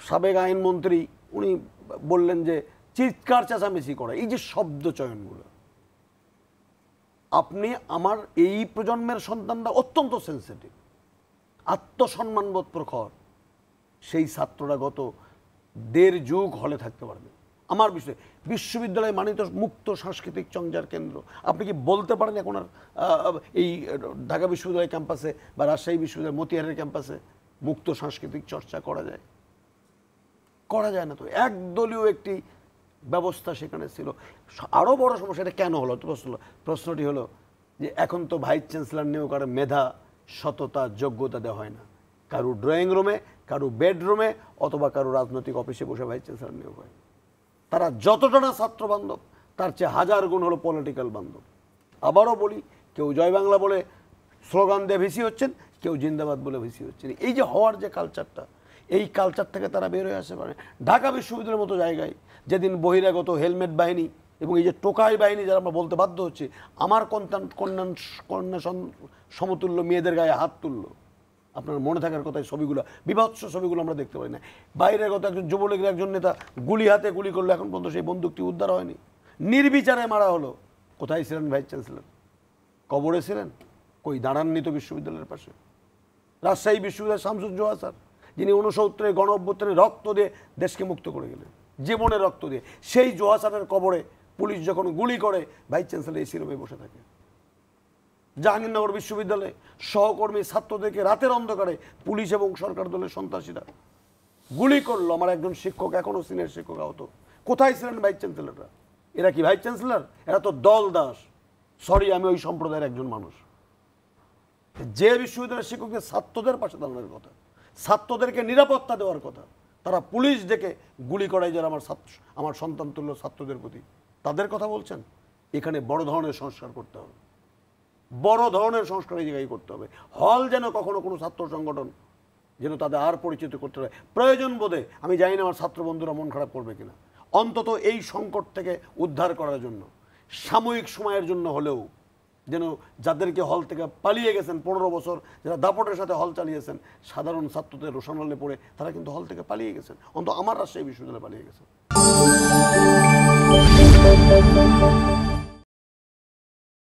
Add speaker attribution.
Speaker 1: সাবেক আইনমন্ত্রী উনি বললেন যে চিৎকার চেঁচামেচি করা, এই যে শব্দ চয়নগুলো, আপনি আমার এই প্রজন্মের সন্তানরা অত্যন্ত সেন্সিটিভ, আত্মসম্মানবোধ প্রখর, সেই ছাত্ররা গত 1.5 যুগ হলে থাকতে পারবে। আমার বিষয় বিশ্ববিদ্যালয় মানিত মুক্ত সাংস্কৃতিক চর্চার কেন্দ্র, আপনি কি বলতে পারেন এখন আর এই ঢাকা বিশ্ববিদ্যালয় ক্যাম্পাসে বা রাজশাহী বিশ্ববিদ্যালয় মতিহারের ক্যাম্পাসে মুক্ত সাংস্কৃতিক চর্চা করা যায়? করা যায় না তো। একদলীয় একটি ব্যবস্থা সেখানে ছিল। আরও বড় সমস্যা, এটা কেন হলো? প্রশ্নটি হলো যে এখন তো ভাইস চ্যান্সেলর নিয়েও কারো মেধা, সততা, যোগ্যতা দেওয়া হয় না। কারো ড্রয়িং রুমে, কারো বেডরুমে, অথবা কারো রাজনৈতিক অফিসে বসে ভাইস চ্যান্সেলর নিয়োগ হয়। তারা যতটা না ছাত্র বান্ধব, তার চেয়ে 1000 গুণ হলো পলিটিক্যাল বান্ধব। আবারও বলি, কেউ জয় বাংলা বলে স্লোগান দিয়ে ভেসি হচ্ছেন, কেউ জিন্দাবাদ বলে ভেসি হচ্ছেন। এই যে হওয়ার যে কালচারটা, এই কালচার থেকে তারা বের হয়ে আসতে পারে। ঢাকা বিশ্ববিদ্যালয়ের মতো জায়গায় যেদিন বহিরাগত হেলমেট বাহিনী এবং এই যে টোকাই বাহিনী, যারা আমরা বলতে বাধ্য হচ্ছে, আমার কন্যা সমতুল্য মেয়েদের গায়ে হাত তুলল, আপনার মনে থাকার কথা, ছবিগুলো, বিভৎস ছবিগুলো আমরা দেখতে পাই না। বাইরের কথা, একজন যুবলীগের একজন নেতা গুলি হাতে গুলি করলো, এখন পর্যন্ত সেই বন্দুকটি উদ্ধার হয়নি, নির্বিচারে মারা হলো। কোথায় ছিলেন ভাইস চ্যান্সেলর? কবরে ছিলেন? কই দাঁড়াননি তো বিশ্ববিদ্যালয়ের পাশে। রাজশাহী বিশ্ববিদ্যালয়ের শামসুজ্জোহা স্যার, যিনি 69 গণ অভ্যুত্থানে রক্ত দিয়ে দেশকে মুক্ত করে গেলেন, জীবনে রক্ত দিয়ে, সেই জোহা স্যারের কবরে পুলিশ যখন গুলি করে, ভাইস চ্যান্সেলর এসি রুমে বসে থাকে। জাহাঙ্গীরনগর বিশ্ববিদ্যালয়ে সহকর্মী ছাত্রদেরকে রাতের অন্ধকারে পুলিশ এবং সরকার দলের সন্ত্রাসীরা গুলি করলো। আমার একজন শিক্ষক, এখনো সিনিয়র শিক্ষক আহত। কোথায় ছিলেন ভাইস চ্যান্সেলররা? এরা কি ভাইস চ্যান্সেলর? এরা তো দল দাস। সরি, আমি ওই সম্প্রদায়ের একজন মানুষ। যে বিশ্ববিদ্যালয়ের শিক্ষকদের ছাত্রদের পাশে দাঁড়ানোর কথা, ছাত্রদেরকে নিরাপত্তা দেওয়ার কথা, তারা পুলিশ ডেকে গুলি করায় যারা আমার সন্তান তুল্য ছাত্রদের প্রতি, তাদের কথা বলছেন। এখানে বড় ধরনের সংস্কার করতে হবে, বড় ধরনের সংস্কার এই জায়গায় করতে হবে। হল যেন কখনো কোনো ছাত্র সংগঠন যেন তাদের আর পরিচিত করতে হয় প্রয়োজন বোধে। আমি জানি না আমার ছাত্র বন্ধুরা মন খারাপ করবে কিনা, অন্তত এই সংকট থেকে উদ্ধার করার জন্য সাময়িক সময়ের জন্য হলেও যেন যাদেরকে হল থেকে পালিয়ে গেছেন 15 বছর, যারা দাপটের সাথে হল চালিয়েছেন, সাধারণ ছাত্রদের রোশনালে পড়ে তারা কিন্তু হল থেকে পালিয়ে গেছেন, অন্তত আমার রাজশাহী বিশ্ববিদ্যালয়ে পালিয়ে গেছেন।